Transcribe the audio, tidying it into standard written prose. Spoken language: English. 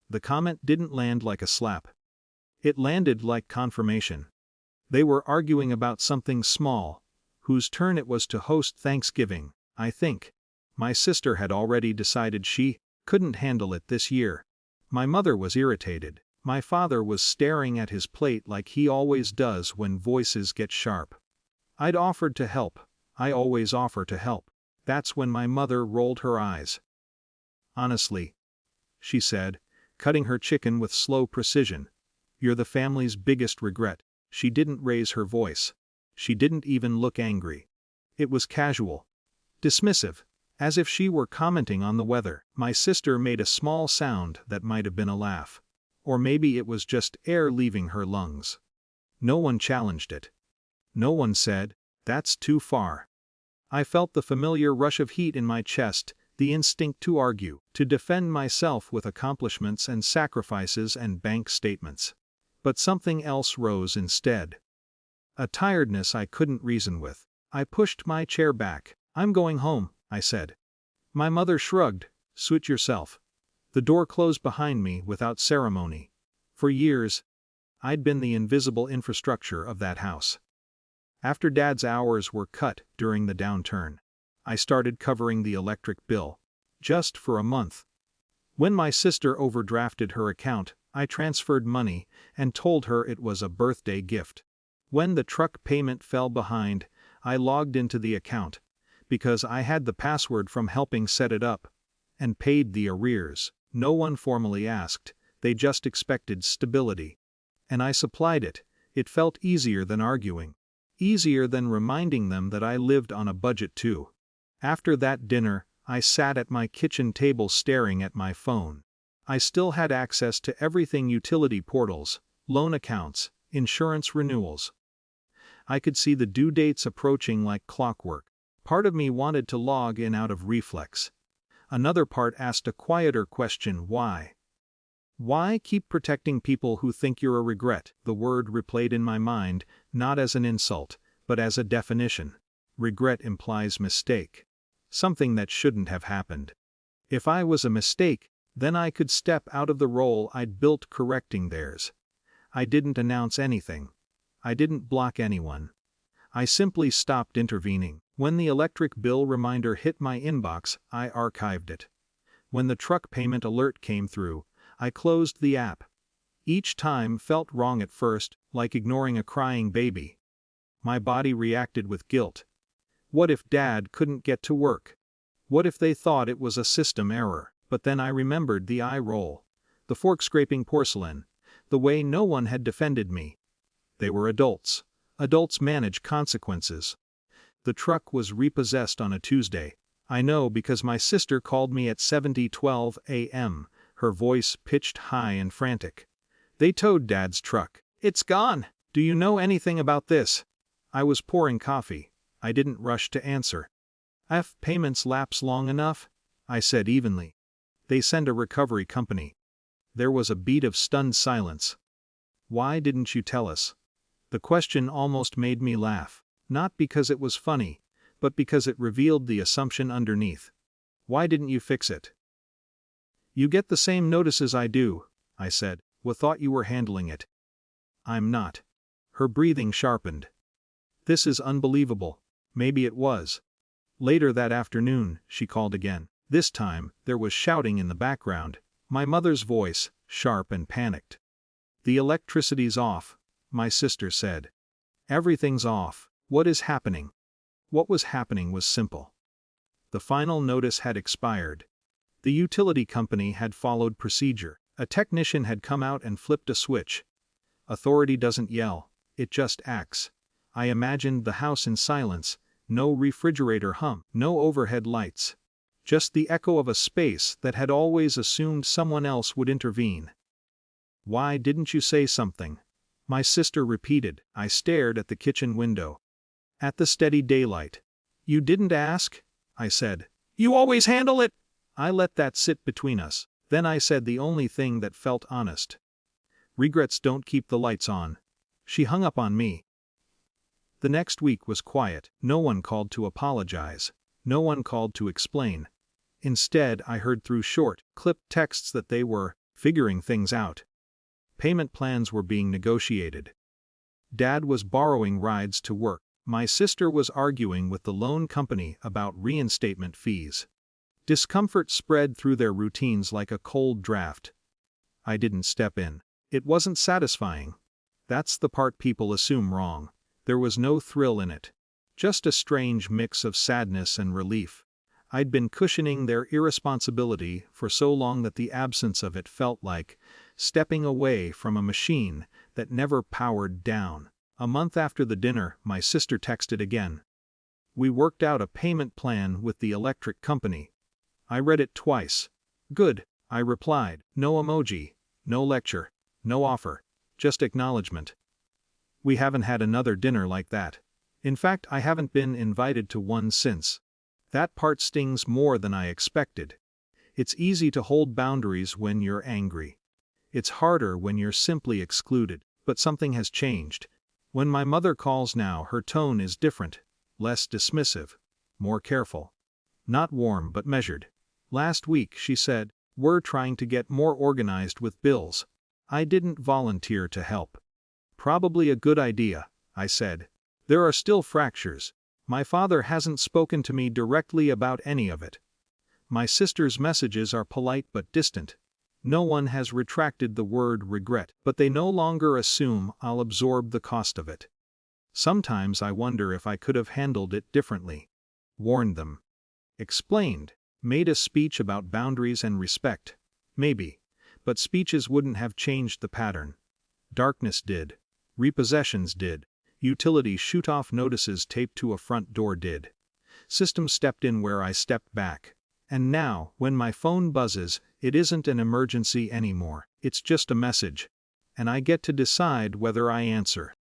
The comment didn't land like a slap. It landed like confirmation. They were arguing about something small, whose turn it was to host Thanksgiving, I think. My sister had already decided she couldn't handle it this year. My mother was irritated. My father was staring at his plate like he always does when voices get sharp. I'd offered to help. I always offer to help. That's when my mother rolled her eyes. "Honestly," she said, cutting her chicken with slow precision, "you're the family's biggest regret." She didn't raise her voice. She didn't even look angry. It was casual. Dismissive. As if she were commenting on the weather. My sister made a small sound that might have been a laugh. Or maybe it was just air leaving her lungs. No one challenged it. No one said, "That's too far." I felt the familiar rush of heat in my chest, the instinct to argue, to defend myself with accomplishments and sacrifices and bank statements. But something else rose instead. A tiredness I couldn't reason with. I pushed my chair back. "I'm going home," I said. My mother shrugged. "Suit yourself." The door closed behind me without ceremony. For years, I'd been the invisible infrastructure of that house. After Dad's hours were cut during the downturn, I started covering the electric bill. Just for a month. When my sister overdrafted her account, I transferred money and told her it was a birthday gift. When the truck payment fell behind, I logged into the account, because I had the password from helping set it up, and paid the arrears. No one formally asked, they just expected stability. And I supplied it. It felt easier than arguing. Easier than reminding them that I lived on a budget too. After that dinner, I sat at my kitchen table staring at my phone. I still had access to everything: utility portals, loan accounts, insurance renewals. I could see the due dates approaching like clockwork. Part of me wanted to log in out of reflex. Another part asked a quieter question: why? Why keep protecting people who think you're a regret? The word replayed in my mind, not as an insult, but as a definition. Regret implies mistake. Something that shouldn't have happened. If I was a mistake, then I could step out of the role I'd built correcting theirs. I didn't announce anything. I didn't block anyone. I simply stopped intervening. When the electric bill reminder hit my inbox, I archived it. When the truck payment alert came through, I closed the app. Each time felt wrong at first, like ignoring a crying baby. My body reacted with guilt. What if Dad couldn't get to work? What if they thought it was a system error? But then I remembered the eye roll, the fork-scraping porcelain, the way no one had defended me. They were adults. Adults manage consequences. The truck was repossessed on a Tuesday. I know because my sister called me at 7:12 a.m., her voice pitched high and frantic. "They towed Dad's truck. It's gone. Do you know anything about this?" I was pouring coffee. I didn't rush to answer. "Have payments lapse long enough?" I said evenly. "They send a recovery company." There was a beat of stunned silence. "Why didn't you tell us?" The question almost made me laugh, not because it was funny, but because it revealed the assumption underneath. "Why didn't you fix it?" "You get the same notices I do," I said. "We thought you were handling it." "I'm not." Her breathing sharpened. "This is unbelievable." Maybe it was. Later that afternoon, she called again. This time, there was shouting in the background, my mother's voice, sharp and panicked. "The electricity's off," my sister said. "Everything's off. What is happening?" What was happening was simple. The final notice had expired. The utility company had followed procedure. A technician had come out and flipped a switch. Authority doesn't yell, it just acts. I imagined the house in silence, no refrigerator hum, no overhead lights. Just the echo of a space that had always assumed someone else would intervene. "Why didn't you say something?" my sister repeated. I stared at the kitchen window. At the steady daylight. "You didn't ask?" I said. "You always handle it!" I let that sit between us. Then I said the only thing that felt honest. "Regrets don't keep the lights on." She hung up on me. The next week was quiet. No one called to apologize. No one called to explain. Instead, I heard through short, clipped texts that they were figuring things out. Payment plans were being negotiated. Dad was borrowing rides to work. My sister was arguing with the loan company about reinstatement fees. Discomfort spread through their routines like a cold draft. I didn't step in. It wasn't satisfying. That's the part people assume wrong. There was no thrill in it. Just a strange mix of sadness and relief. I'd been cushioning their irresponsibility for so long that the absence of it felt like stepping away from a machine that never powered down. A month after the dinner, my sister texted again. We worked out a payment plan with the electric company. I read it twice. Good, I replied. No emoji, no lecture, no offer, just acknowledgement. We haven't had another dinner like that. In fact, I haven't been invited to one since. That part stings more than I expected. It's easy to hold boundaries when you're angry. It's harder when you're simply excluded, but something has changed. When my mother calls now, her tone is different, less dismissive, more careful. Not warm but measured. Last week she said, "We're trying to get more organized with bills." I didn't volunteer to help. Probably a good idea, I said. There are still fractures. My father hasn't spoken to me directly about any of it. My sister's messages are polite but distant. No one has retracted the word regret, but they no longer assume I'll absorb the cost of it. Sometimes I wonder if I could have handled it differently. Warned them. Explained. Made a speech about boundaries and respect. Maybe. But speeches wouldn't have changed the pattern. Darkness did. Repossessions did. Utility shoot-off notices taped to a front door did. System stepped in where I stepped back. And now, when my phone buzzes, it isn't an emergency anymore. It's just a message. And I get to decide whether I answer.